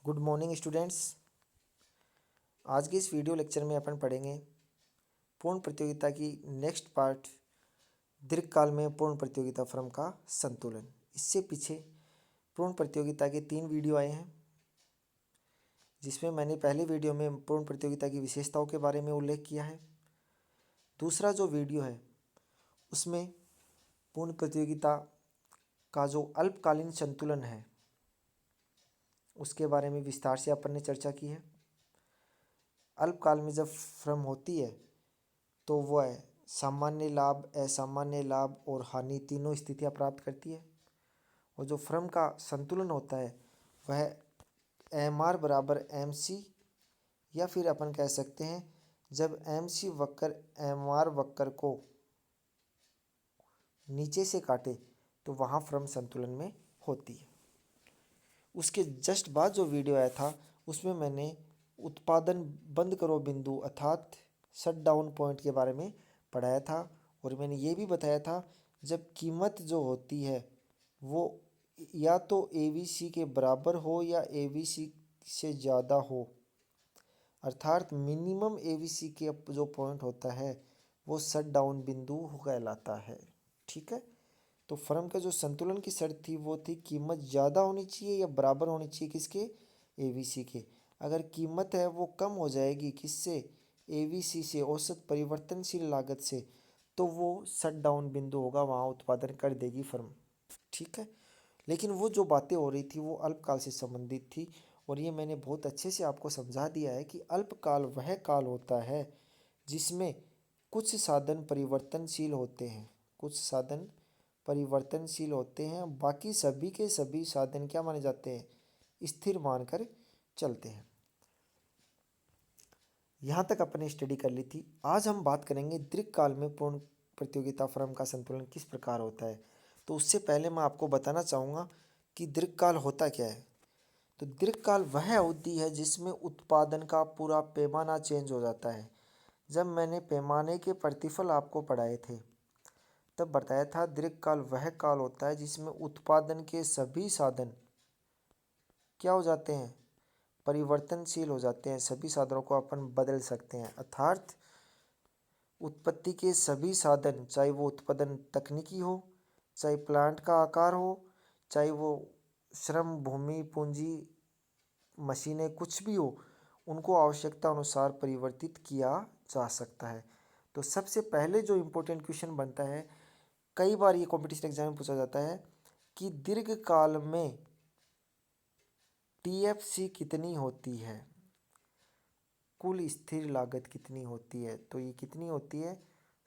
Good morning students. आज के इस वीडियो लेक्चर में अपन पढ़ेंगे पूर्ण प्रतियोगिता की नेक्स्ट पार्ट, दीर्घकाल में पूर्ण प्रतियोगिता फर्म का संतुलन। इससे पीछे पूर्ण प्रतियोगिता के 3 वीडियो आए हैं, जिसमें मैंने पहले वीडियो में पूर्ण प्रतियोगिता की विशेषताओं के बारे में उल्लेख किया है। दूसरा जो वीडियो है उसमें पूर्ण प्रतियोगिता का जो अल्पकालीन संतुलन है उसके बारे में विस्तार से अपन ने चर्चा की है। अल्पकाल में जब फर्म होती है तो वह सामान्य लाभ, असामान्य लाभ और हानि तीनों स्थितियां प्राप्त करती है। और जो फर्म का संतुलन होता है वह एम आर बराबर एम सी, या फिर अपन कह सकते हैं जब एम सी वक्र एम आर वक्र को नीचे से काटे तो वहाँ फर्म संतुलन में होती है। उसके जस्ट बाद जो वीडियो आया था उसमें मैंने उत्पादन बंद करो बिंदु अर्थात शट डाउन पॉइंट के बारे में पढ़ाया था, और मैंने ये भी बताया था जब कीमत जो होती है वो या तो एवीसी के बराबर हो या एवीसी से ज़्यादा हो, अर्थात मिनिमम एवीसी के जो पॉइंट होता है वो शट डाउन बिंदु कहलाता है। ठीक है, तो फर्म का जो संतुलन की शर्त थी वो थी कीमत ज़्यादा होनी चाहिए या बराबर होनी चाहिए किसके, एवीसी के। अगर कीमत है वो कम हो जाएगी किससे, एवीसी से, औसत परिवर्तनशील लागत से, तो वो शट डाउन बिंदु होगा, वहाँ उत्पादन कर देगी फर्म। ठीक है, लेकिन वो जो बातें हो रही थी वो अल्पकाल से संबंधित थी, और ये मैंने बहुत अच्छे से आपको समझा दिया है कि अल्पकाल वह काल होता है जिसमें कुछ साधन परिवर्तनशील होते हैं, कुछ साधन परिवर्तनशील होते हैं, बाकी सभी के सभी साधन क्या माने जाते हैं, स्थिर मानकर चलते हैं। यहाँ तक अपने स्टडी कर ली थी। आज हम बात करेंगे दीर्घकाल में पूर्ण प्रतियोगिता फर्म का संतुलन किस प्रकार होता है। तो उससे पहले मैं आपको बताना चाहूँगा कि दीर्घकाल होता क्या है। तो दीर्घकाल वह अवधि है जिसमें उत्पादन का पूरा पैमाना चेंज हो जाता है। जब मैंने पैमाने के प्रतिफल आपको पढ़ाए थे तब बताया था दीर्घकाल वह काल होता है जिसमें उत्पादन के सभी साधन क्या हो जाते हैं, परिवर्तनशील हो जाते हैं। सभी साधनों को अपन बदल सकते हैं, अर्थात उत्पत्ति के सभी साधन, चाहे वो उत्पादन तकनीकी हो, चाहे प्लांट का आकार हो, चाहे वो श्रम, भूमि, पूंजी, मशीनें, कुछ भी हो, उनको आवश्यकता अनुसार परिवर्तित किया जा सकता है। तो सबसे पहले जो इम्पोर्टेंट क्वेश्चन बनता है, कई बार ये कॉम्पिटिशन एग्जाम में पूछा जाता है कि दीर्घकाल में टीएफसी कितनी होती है, कुल स्थिर लागत कितनी होती है। तो ये कितनी होती है,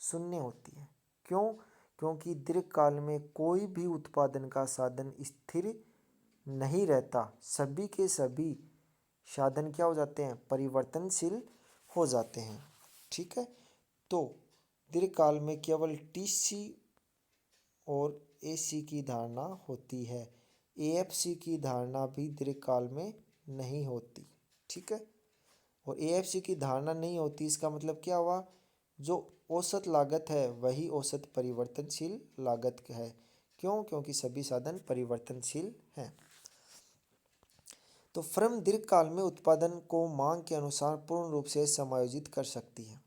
0 होती है। क्यों? क्योंकि दीर्घकाल में कोई भी उत्पादन का साधन स्थिर नहीं रहता, सभी के सभी साधन क्या हो जाते हैं, परिवर्तनशील हो जाते हैं। ठीक है, तो दीर्घकाल में केवल टीसी और एसी की धारणा होती है, एएफसी की धारणा भी दीर्घकाल में नहीं होती। ठीक है, और एएफसी की धारणा नहीं होती इसका मतलब क्या हुआ, जो औसत लागत है वही औसत परिवर्तनशील लागत है। क्यों? क्योंकि सभी साधन परिवर्तनशील हैं। तो फर्म दीर्घकाल में उत्पादन को मांग के अनुसार पूर्ण रूप से समायोजित कर सकती है।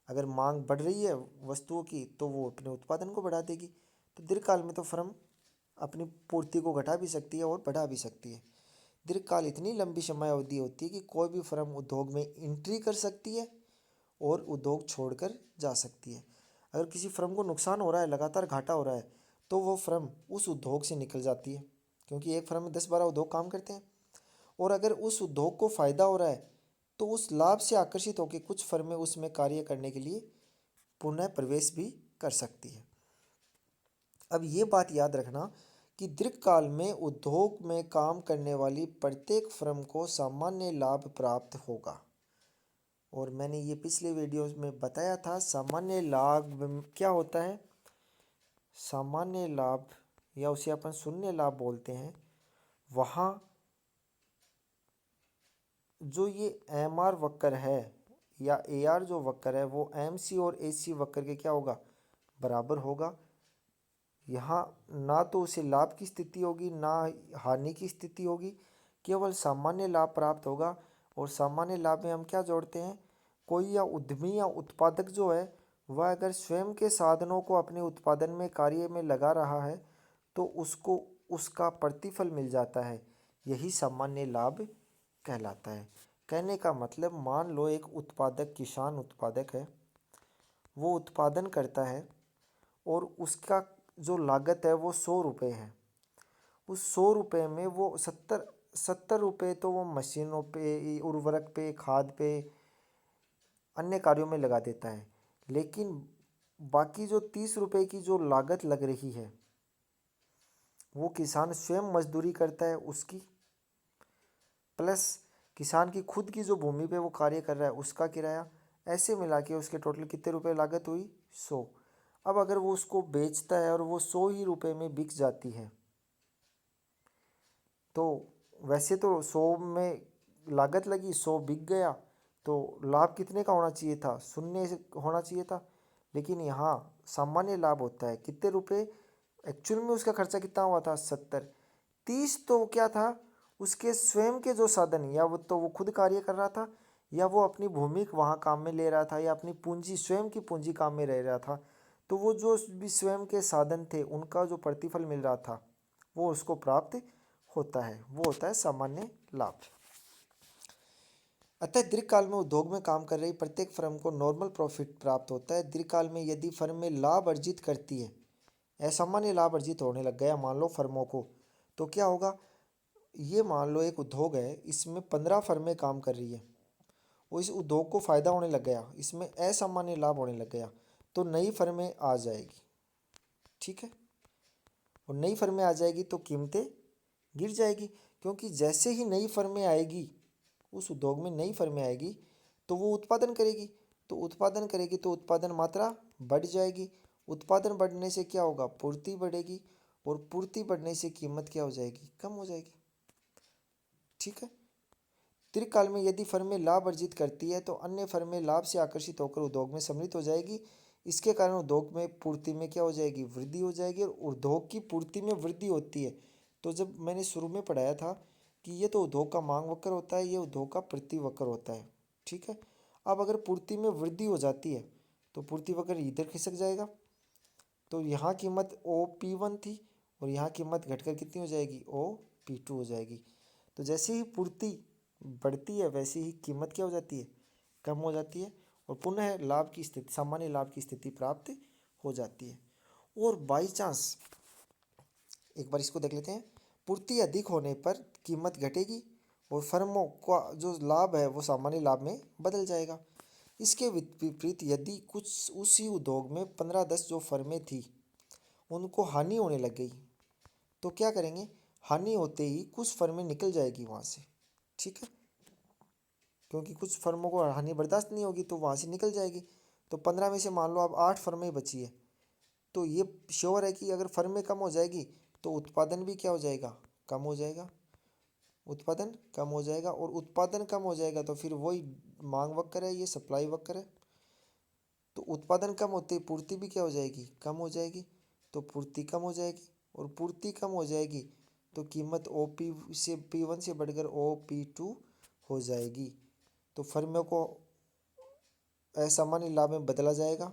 अगर मांग बढ़ रही है वस्तुओं की तो वो अपने उत्पादन को बढ़ा देगी। तो दीर्घकाल में तो फर्म अपनी पूर्ति को घटा भी सकती है और बढ़ा भी सकती है। दीर्घकाल इतनी लंबी समय अवधि होती है कि कोई भी फर्म उद्योग में एंट्री कर सकती है और उद्योग छोड़कर जा सकती है। अगर किसी फर्म को नुकसान हो रहा है, लगातार घाटा हो रहा है, तो वो फर्म उस उद्योग से निकल जाती है, क्योंकि एक फर्म में 10-12 उद्योग काम करते हैं। और अगर उस उद्योग को फ़ायदा हो रहा है तो उस लाभ से आकर्षित होकर कुछ फर्में उसमें कार्य करने के लिए पुनः प्रवेश भी कर सकती है। अब ये बात याद रखना कि दीर्घकाल में उद्योग में काम करने वाली प्रत्येक फर्म को सामान्य लाभ प्राप्त होगा। और मैंने ये पिछले वीडियो में बताया था, सामान्य लाभ क्या होता है, सामान्य लाभ या उसे अपन शून्य लाभ बोलते हैं। वहाँ जो ये एम आर वक्र है या ए आर जो वक्र है वो एम सी और ए सी वक्र के क्या होगा, बराबर होगा। यहाँ ना तो उसे लाभ की स्थिति होगी ना हानि की स्थिति होगी, केवल सामान्य लाभ प्राप्त होगा। और सामान्य लाभ में हम क्या जोड़ते हैं, कोई या उद्यमी या उत्पादक जो है वह अगर स्वयं के साधनों को अपने उत्पादन में कार्य में लगा रहा है तो उसको उसका प्रतिफल मिल जाता है, यही सामान्य लाभ कहलाता है। कहने का मतलब, मान लो एक उत्पादक, किसान उत्पादक है, वो उत्पादन करता है और उसका जो लागत है वो 100 रुपये है। उस 100 रुपये में वो 70 रुपये तो वो मशीनों पे, उर्वरक पे, खाद पे, अन्य कार्यों में लगा देता है। लेकिन बाकी जो 30 रुपये की जो लागत लग रही है वो किसान स्वयं मजदूरी करता है उसकी, प्लस किसान की खुद की जो भूमि पे वो कार्य कर रहा है उसका किराया, ऐसे मिला के उसके टोटल कितने रुपए लागत हुई, 100। अब अगर वो उसको बेचता है और वो 100 ही रुपये में बिक जाती है, तो वैसे तो 100 में लागत लगी, 100 बिक गया, तो लाभ कितने का होना चाहिए था, 0 से होना चाहिए था। लेकिन यहाँ सामान्य लाभ होता है कितने रुपए, एक्चुअल में उसका खर्चा कितना हुआ था, 70। 30 तो क्या था, उसके स्वयं के जो साधन, या वो तो वो खुद कार्य कर रहा था, या वो अपनी भूमि वहाँ काम में ले रहा था, या अपनी पूंजी, स्वयं की पूंजी काम में रह रहा था। तो वो जो भी स्वयं के साधन थे उनका जो प्रतिफल मिल रहा था वो उसको प्राप्त होता है, वो होता है सामान्य लाभ। अतः दीर्घकाल में उद्योग में काम कर रही प्रत्येक फर्म को नॉर्मल प्रॉफिट प्राप्त होता है। दीर्घकाल में यदि फर्म में लाभ अर्जित करती है, असामान्य लाभ अर्जित होने लग गया मान लो फर्मों को, तो क्या होगा, ये मान लो एक उद्योग है, इसमें 15 फर्में काम कर रही है और इस उद्योग को फ़ायदा होने लग गया, इसमें असामान्य लाभ होने लग गया, तो नई फर्में आ जाएगी, ठीक है। और नई फर्में आ जाएगी तो कीमतें गिर जाएगी, क्योंकि जैसे ही नई फर्में आएगी, उस उद्योग में नई फर्में आएगी तो वो उत्पादन करेगी, तो उत्पादन करेगी तो उत्पादन मात्रा बढ़ जाएगी। उत्पादन बढ़ने से क्या होगा, पूर्ति बढ़ेगी, और पूर्ति बढ़ने से कीमत क्या हो जाएगी, कम हो जाएगी, ठीक है। दीर्घकाल में यदि फर्में लाभ अर्जित करती है तो अन्य फर्में लाभ से आकर्षित होकर उद्योग में सम्मिलित हो जाएगी। इसके कारण उद्योग में पूर्ति में क्या हो जाएगी, वृद्धि हो जाएगी, और उद्योग की पूर्ति में वृद्धि होती है। तो जब मैंने शुरू में पढ़ाया था कि ये तो उद्योग का मांग वक्र होता है, ये उद्योग का प्रति वक्र होता है, ठीक है। अब अगर पूर्ति में वृद्धि हो जाती है तो पूर्ति वक्र इधर खिसक जाएगा, तो यहाँ कीमत OP1 थी और यहाँ कीमत घटकर कितनी हो जाएगी, OP2 हो जाएगी। तो जैसे ही पूर्ति बढ़ती है वैसे ही कीमत क्या हो जाती है, कम हो जाती है, और पुनः लाभ की स्थिति, सामान्य लाभ की स्थिति प्राप्त हो जाती है। और बाई चांस एक बार इसको देख लेते हैं, पूर्ति अधिक होने पर कीमत घटेगी और फर्मों का जो लाभ है वो सामान्य लाभ में बदल जाएगा। इसके विपरीत यदि कुछ उसी उद्योग में 15-10 जो फर्में थी उनको हानि होने लग गई, तो क्या करेंगे, हानि होते ही कुछ फर्में निकल जाएगी वहाँ से, ठीक है, क्योंकि कुछ फर्मों को हानि बर्दाश्त नहीं होगी तो वहाँ से निकल जाएगी। तो 15 में से मान लो अब 8 फर्में बची है, तो ये श्योर है कि अगर फर्में कम हो जाएगी तो उत्पादन भी क्या हो जाएगा, कम हो जाएगा, उत्पादन कम हो जाएगा, और उत्पादन कम हो जाएगा तो फिर वही मांग वक्र है, ये सप्लाई वक्र है। तो उत्पादन कम होते ही पूर्ति भी क्या हो जाएगी, कम हो जाएगी, तो पूर्ति कम हो जाएगी, और पूर्ति कम हो जाएगी तो कीमत P1 से बढ़कर OP2 हो जाएगी। तो फर्मों को असामान्य लाभ में बदला जाएगा।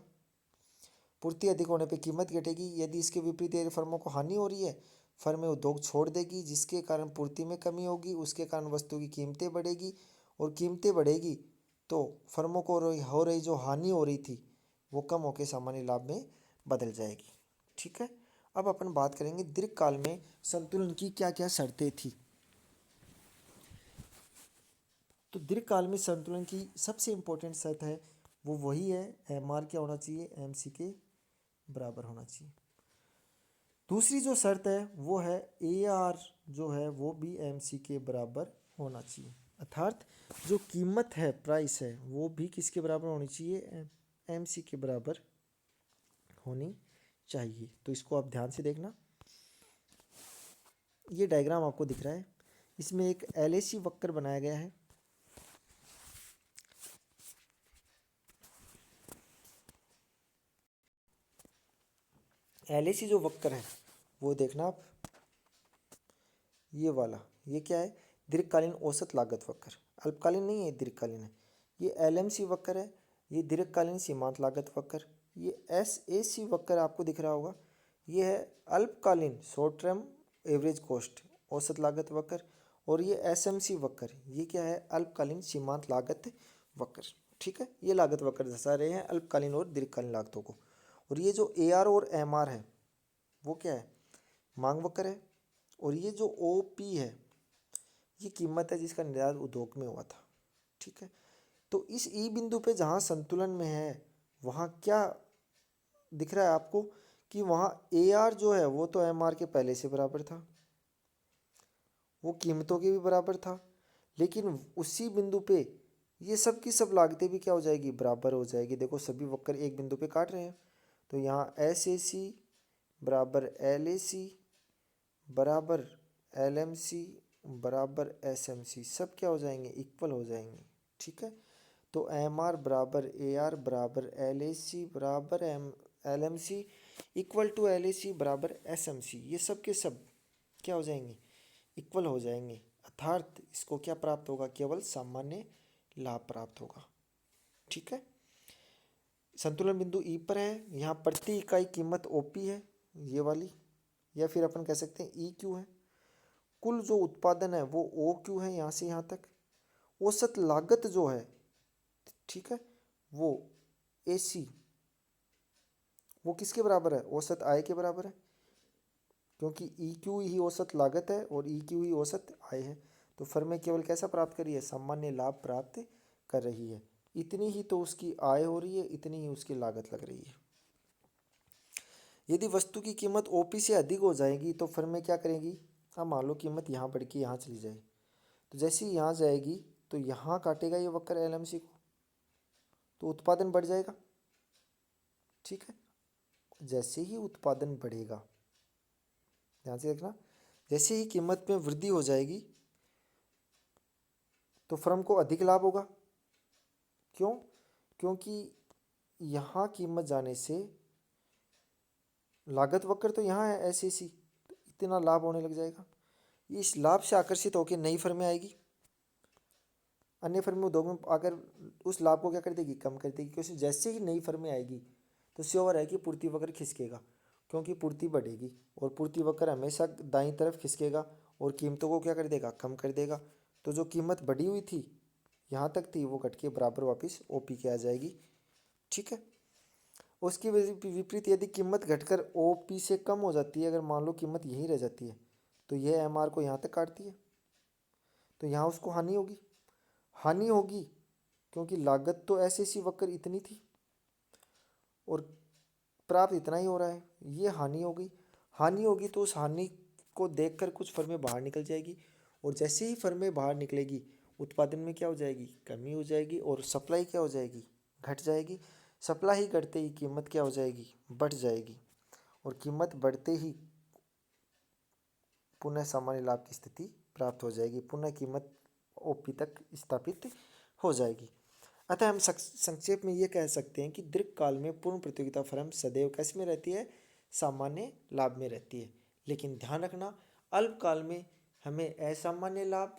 पूर्ति अधिक होने पर कीमत घटेगी। यदि इसके विपरीत यदि फर्मों को हानि हो रही है, फर्में उद्योग छोड़ देगी, जिसके कारण पूर्ति में कमी होगी, उसके कारण वस्तु की कीमतें बढ़ेगी, और कीमतें बढ़ेगी तो फर्मों को हो रही जो हानि हो रही थी वो कम होकर सामान्य लाभ में बदल जाएगी, ठीक है। अब अपन बात करेंगे दीर्घकाल में संतुलन की क्या क्या शर्तें थी। तो दीर्घकाल में संतुलन की सबसे इम्पोर्टेंट शर्त है वो वही है, MR क्या होना चाहिए, MC के बराबर होना चाहिए। दूसरी जो शर्त है वो है AR जो है वो भी MC के बराबर होना चाहिए, अर्थात जो कीमत है, प्राइस है, वो भी किसके बराबर होनी चाहिए, MC के बराबर होनी चाहिए। तो इसको आप ध्यान से देखना, ये डायग्राम आपको दिख रहा है, इसमें एक LAC वक्र बनाया गया है। LAC जो वक्र है वो देखना आप, ये वाला, ये क्या है, दीर्घकालीन औसत लागत वक्र, अल्पकालीन नहीं है, दीर्घकालीन है। ये LMC वक्र है, ये दीर्घकालीन सीमांत लागत वक्र। ये SAC वक्र आपको दिख रहा होगा, ये है अल्पकालीन शॉर्ट टर्म एवरेज कॉस्ट औसत लागत वक्र। और ये SMC वक्र, ये क्या है, अल्पकालीन सीमांत लागत वक्र। ठीक है, ये लागत वक्र दर्शा रहे हैं अल्पकालीन और दीर्घकालीन लागतों को। और ये जो AR और MR है वो क्या है, मांग वक्र है। और ये जो OP है ये कीमत है जिसका निर्धारण उद्योग में हुआ था। ठीक है, तो इस E बिंदु पे जहाँ संतुलन में है वहाँ क्या दिख रहा है आपको कि वहाँ AR जो है वो तो MR के पहले से बराबर था, वो कीमतों के भी बराबर था। लेकिन उसी बिंदु पे ये सब की सब लागतें भी क्या हो जाएगी, बराबर हो जाएगी। देखो सभी वक्र एक बिंदु पे काट रहे हैं, तो यहाँ SAC बराबर LAC बराबर LMC बराबर SMC सब क्या हो जाएंगे, इक्वल हो जाएंगे। ठीक है, तो MR बराबर AR बराबर LAC बराबर LMC इक्वल टू LAC बराबर SMC, ये सब के सब क्या हो जाएंगे, इक्वल हो जाएंगे। अर्थात इसको क्या प्राप्त होगा, केवल सामान्य लाभ प्राप्त होगा। ठीक है, संतुलन बिंदु E पर है, यहाँ प्रति इकाई कीमत OP है ये वाली, या फिर अपन कह सकते हैं EQ है। कुल जो उत्पादन है वो OQ है यहाँ से यहाँ तक। औसत लागत जो है, ठीक है, वो AC, वो किसके बराबर है, औसत आय के बराबर है, क्योंकि EQ ही औसत लागत है और EQ ही औसत आय है। तो फर्में केवल कैसा प्राप्त कर रही है, सामान्य लाभ प्राप्त कर रही है। इतनी ही तो उसकी आय हो रही है, इतनी ही उसकी लागत लग रही है। यदि वस्तु की कीमत OP से अधिक हो जाएगी तो फर्में क्या करेंगी, हाँ मान लो कीमत यहाँ बढ़ के यहाँ चली जाए, तो जैसे ही यहाँ जाएगी तो यहाँ काटेगा ये वक्र LMC को, तो उत्पादन बढ़ जाएगा। ठीक है, जैसे ही उत्पादन बढ़ेगा, ध्यान से देखना, जैसे ही कीमत में वृद्धि हो जाएगी तो फर्म को अधिक लाभ होगा। क्यों, क्योंकि यहाँ कीमत जाने से लागत वक्र तो यहाँ है SAC, तो इतना लाभ होने लग जाएगा। इस लाभ से आकर्षित होकर नई फर्में आएगी, अन्य फर्में उद्योग में आकर उस लाभ को क्या कर देगी, कम कर देगी। क्योंकि जैसे ही नई फर्में आएगी तो श्योर है कि पूर्ति वक्र खिसकेगा, क्योंकि पूर्ति बढ़ेगी और पूर्ति वक्र हमेशा दाईं तरफ खिसकेगा और कीमतों को क्या कर देगा, कम कर देगा। तो जो कीमत बढ़ी हुई थी यहाँ तक थी वो घट के बराबर वापस OP के आ जाएगी। ठीक है, उसकी विपरीत यदि कीमत घटकर OP से कम हो जाती है, अगर मान लो कीमत यहीं रह जाती है, तो यह MR को यहाँ तक काटती है, तो यहाँ उसको हानि होगी। हानि होगी क्योंकि लागत तो SAC वक्र इतनी थी और प्राप्त इतना ही हो रहा है, ये हानि हो गई। हानि होगी तो उस हानि को देखकर कुछ फर्में बाहर निकल जाएगी, और जैसे ही फर्में बाहर निकलेगी उत्पादन में क्या हो जाएगी, कमी हो जाएगी, और सप्लाई क्या हो जाएगी, घट जाएगी। सप्लाई घटते ही कीमत क्या हो जाएगी, बढ़ जाएगी, और कीमत बढ़ते ही पुनः सामान्य लाभ की स्थिति प्राप्त हो जाएगी, पुनः कीमत OP तक स्थापित हो जाएगी। अतः हम संक्षेप में ये कह सकते हैं कि दीर्घकाल में पूर्ण प्रतियोगिता फर्म सदैव कैसे में रहती है, सामान्य लाभ में रहती है। लेकिन ध्यान रखना, अल्पकाल में हमें असामान्य लाभ,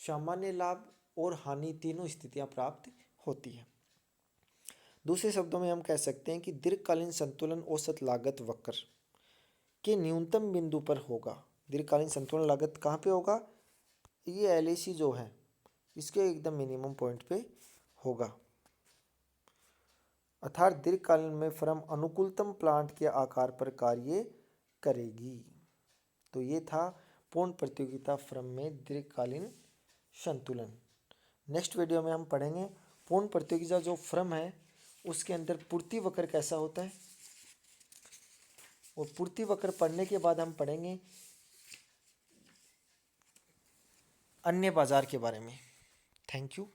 सामान्य लाभ और हानि तीनों स्थितियां प्राप्त होती है। दूसरे शब्दों में हम कह सकते हैं कि दीर्घकालीन संतुलन औसत लागत वक्र के न्यूनतम बिंदु पर होगा। दीर्घकालीन संतुलन लागत कहाँ पे होगा, ये LAC जो है इसके एकदम मिनिमम पॉइंट पे होगा। अर्थात दीर्घकालीन में फर्म अनुकूलतम प्लांट के आकार पर कार्य करेगी। तो ये था पूर्ण प्रतियोगिता फर्म में दीर्घकालीन संतुलन। नेक्स्ट वीडियो में हम पढ़ेंगे पूर्ण प्रतियोगिता जो फर्म है उसके अंदर पूर्ति वक्र कैसा होता है, और पूर्ति वक्र पढ़ने के बाद हम पढ़ेंगे अन्य बाजार के बारे में। Thank you.